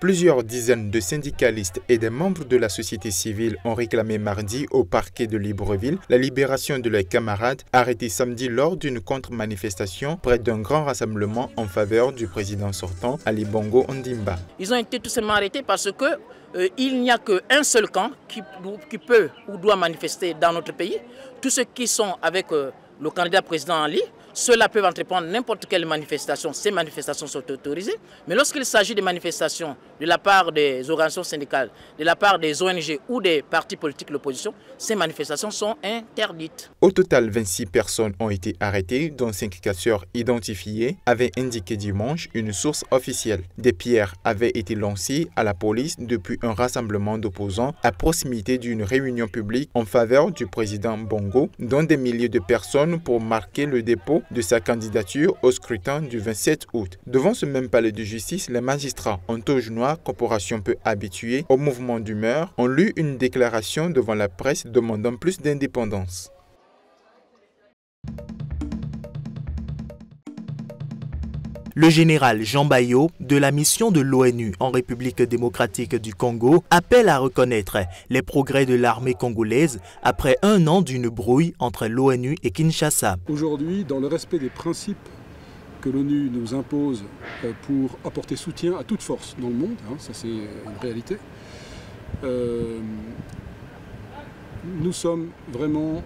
Plusieurs dizaines de syndicalistes et des membres de la société civile ont réclamé mardi au parquet de Libreville la libération de leurs camarades arrêtés samedi lors d'une contre-manifestation près d'un grand rassemblement en faveur du président sortant Ali Bongo Ondimba. Ils ont été tout simplement arrêtés parce que il n'y a qu'un seul camp qui peut ou doit manifester dans notre pays. Tous ceux qui sont avec le candidat président Ali, ceux-là peuvent entreprendre n'importe quelle manifestation. Ces manifestations sont autorisées. Mais lorsqu'il s'agit de manifestations de la part des organisations syndicales, de la part des ONG ou des partis politiques de l'opposition, ces manifestations sont interdites. Au total, 26 personnes ont été arrêtées, dont 5 casseurs identifiés, avait indiqué dimanche une source officielle. Des pierres avaient été lancées à la police depuis un rassemblement d'opposants à proximité d'une réunion publique en faveur du président Bongo, dont des milliers de personnes pour marquer le dépôt de sa candidature au scrutin du 27 août. Devant ce même palais de justice, les magistrats en toge noire, corporation peu habituée au mouvement d'humeur, ont lu une déclaration devant la presse demandant plus d'indépendance. Le général Jean Bayot, de la mission de l'ONU en République démocratique du Congo, appelle à reconnaître les progrès de l'armée congolaise après un an d'une brouille entre l'ONU et Kinshasa. Aujourd'hui, dans le respect des principes que l'ONU nous impose pour apporter soutien à toute force dans le monde, ça c'est une réalité, nous sommes vraiment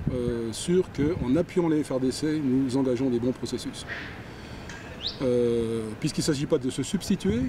sûrs qu'en appuyant les FARDC, nous engageons des bons processus. Puisqu'il ne s'agit pas de se substituer,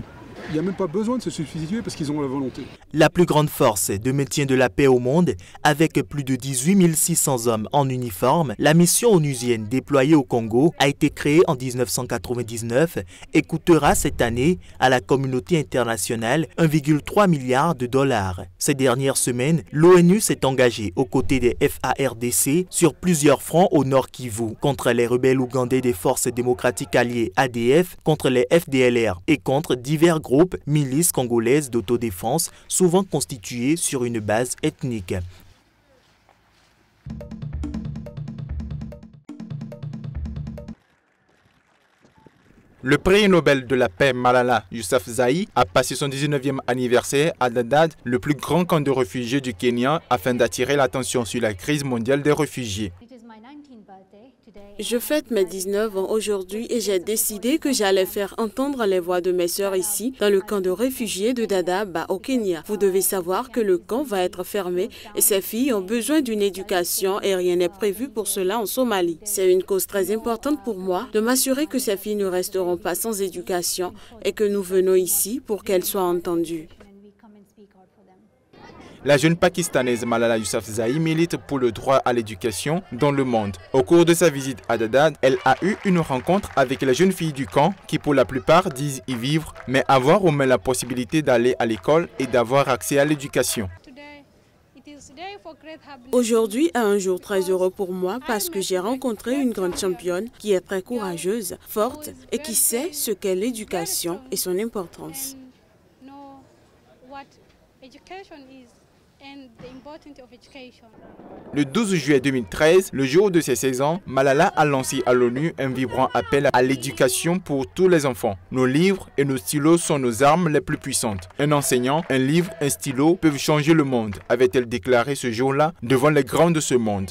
il n'y a même pas besoin de se substituer parce qu'ils ont la volonté. La plus grande force de maintien de la paix au monde, avec plus de 18 600 hommes en uniforme, la mission onusienne déployée au Congo a été créée en 1999 et coûtera cette année à la communauté internationale 1,3 milliard de dollars. Ces dernières semaines, l'ONU s'est engagée aux côtés des FARDC sur plusieurs fronts au nord Kivu, contre les rebelles ougandais des forces démocratiques alliées ADF, contre les FDLR et contre divers groupes milices congolaises d'autodéfense, souvent constituées sur une base ethnique. Le prix Nobel de la paix Malala Yousafzai a passé son 19e anniversaire à Dadaab, le plus grand camp de réfugiés du Kenya, afin d'attirer l'attention sur la crise mondiale des réfugiés. Je fête mes 19 ans aujourd'hui et j'ai décidé que j'allais faire entendre les voix de mes sœurs ici, dans le camp de réfugiés de Dadaab au Kenya. Vous devez savoir que le camp va être fermé et ces filles ont besoin d'une éducation et rien n'est prévu pour cela en Somalie. C'est une cause très importante pour moi de m'assurer que ces filles ne resteront pas sans éducation et que nous venons ici pour qu'elles soient entendues. La jeune pakistanaise Malala Yousafzai milite pour le droit à l'éducation dans le monde. Au cours de sa visite à Dadaab, elle a eu une rencontre avec les jeunes filles du camp qui pour la plupart disent y vivre, mais avoir au moins la possibilité d'aller à l'école et d'avoir accès à l'éducation. Aujourd'hui est un jour très heureux pour moi parce que j'ai rencontré une grande championne qui est très courageuse, forte et qui sait ce qu'est l'éducation et son importance. Le 12 juillet 2013, le jour de ses 16 ans, Malala a lancé à l'ONU un vibrant appel à l'éducation pour tous les enfants. Nos livres et nos stylos sont nos armes les plus puissantes. Un enseignant, un livre, un stylo peuvent changer le monde, avait-elle déclaré ce jour-là devant les grands de ce monde.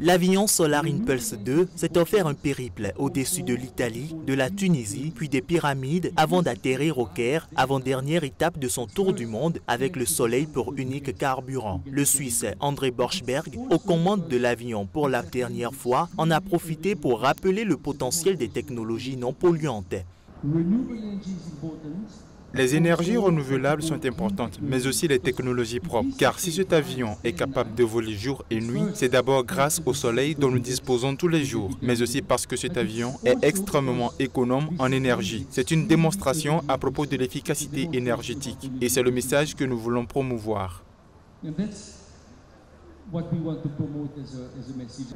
L'avion Solar Impulse 2 s'est offert un périple au-dessus de l'Italie, de la Tunisie, puis des pyramides avant d'atterrir au Caire, avant-dernière étape de son tour du monde avec le Soleil pour unique carburant. Le Suisse André Borschberg, aux commandes de l'avion pour la dernière fois, en a profité pour rappeler le potentiel des technologies non polluantes. Les énergies renouvelables sont importantes, mais aussi les technologies propres. Car si cet avion est capable de voler jour et nuit, c'est d'abord grâce au soleil dont nous disposons tous les jours, mais aussi parce que cet avion est extrêmement économe en énergie. C'est une démonstration à propos de l'efficacité énergétique et c'est le message que nous voulons promouvoir.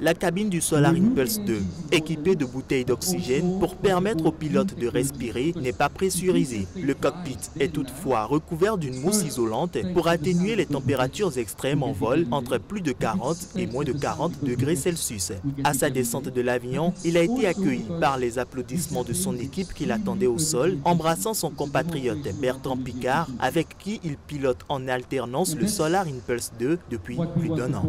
La cabine du Solar Impulse 2, équipée de bouteilles d'oxygène pour permettre aux pilotes de respirer, n'est pas pressurisée. Le cockpit est toutefois recouvert d'une mousse isolante pour atténuer les températures extrêmes en vol entre plus de 40 et moins de 40 degrés Celsius. À sa descente de l'avion, il a été accueilli par les applaudissements de son équipe qui l'attendait au sol, embrassant son compatriote Bertrand Piccard, avec qui il pilote en alternance le Solar Impulse 2 depuis plus d'1 an.